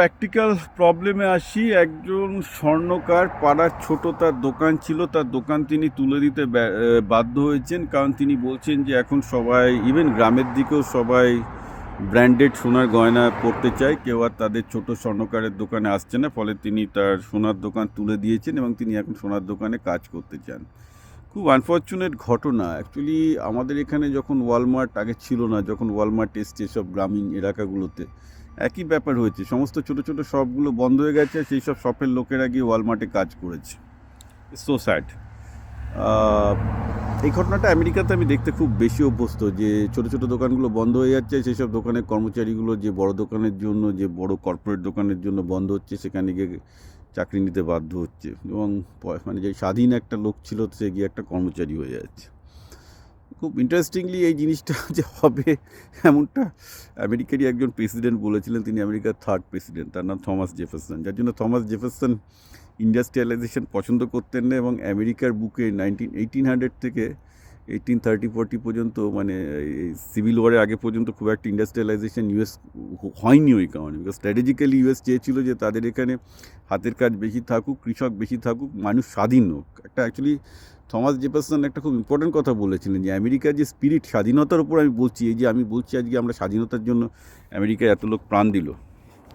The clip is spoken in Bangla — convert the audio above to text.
প্র্যাকটিক্যাল প্রবলেমে আসি। একজন স্বর্ণকার পাড়ার ছোট তার দোকান ছিল, তার দোকান তিনি তুলে দিতে বাধ্য হয়েছেন, কারণ তিনি বলছেন যে এখন সবাই, ইভেন গ্রামের দিকেও সবাই ব্র্যান্ডেড সোনার গয়না পরতে চায়, কেউ আর তাদের ছোট স্বর্ণকারের দোকানে আসছে না। ফলে তিনি তার সোনার দোকান তুলে দিয়েছেন এবং তিনি এখন সোনার দোকানে কাজ করতে চান। খুব আনফর্চুনেট ঘটনা। অ্যাকচুয়ালি আমাদের এখানে যখন ওয়ালমার্ট আগে ছিল না, যখন ওয়ালমার্ট এসছে সব গ্রামীণ এলাকাগুলোতে, একই ব্যাপার হয়েছে। সমস্ত ছোট ছোট শপগুলো বন্ধ হয়ে গেছে, সেই সব শপের লোকেরা গিয়ে ওয়ালমার্টে কাজ করেছে। So sad. এই ঘটনাটা আমেরিকাতে আমি দেখতে খুব বেশি অভ্যস্ত, যে ছোট ছোট দোকানগুলো বন্ধ হয়ে যাচ্ছে, সেই সব দোকানের কর্মচারীগুলো যে বড় দোকানের জন্য, যে বড় কর্পোরেট দোকানের জন্য বন্ধ হচ্ছে, সেখানে গিয়ে চাকরি নিতে বাধ্য হচ্ছে, এবং মানে যে স্বাধীন একটা লোক ছিল সে গিয়ে একটা কর্মচারী হয়ে যাচ্ছে। খুব ইন্টারেস্টিংলি এই জিনিসটা যে হবে এমনটা আমেরিকারই একজন প্রেসিডেন্ট বলেছিলেন। তিনি আমেরিকার থার্ড প্রেসিডেন্ট, তার নাম থমাস জেফারসন। যার জন্য থমাস জেফারসন ইন্ডাস্ট্রিয়ালাইজেশন পছন্দ করতেন না, এবং আমেরিকার বুকে 1800 থেকে 1830-40 পর্যন্ত, মানে সিভিল ওয়ারের আগে পর্যন্ত খুব একটা ইন্ডাস্ট্রিয়ালাইজেশন ইউএস হয়নি ওই কারণে। বিকজ স্ট্র্যাটেজিক্যালি ইউএস চেয়েছিল যে তাদের এখানে হাতের কাজ বেশি থাকুক, কৃষক বেশি থাকুক, মানুষ স্বাধীন হোক। একটা অ্যাকচুয়ালি থমাস জেফারসন একটা খুব ইম্পর্টেন্ট কথা বলেছিলেন, যে আমেরিকার যে স্পিরিট, স্বাধীনতার উপর আমি বলছি, এই যে আমি বলছি আজকে আমরা স্বাধীনতার জন্য আমেরিকায় এত লোক প্রাণ দিল,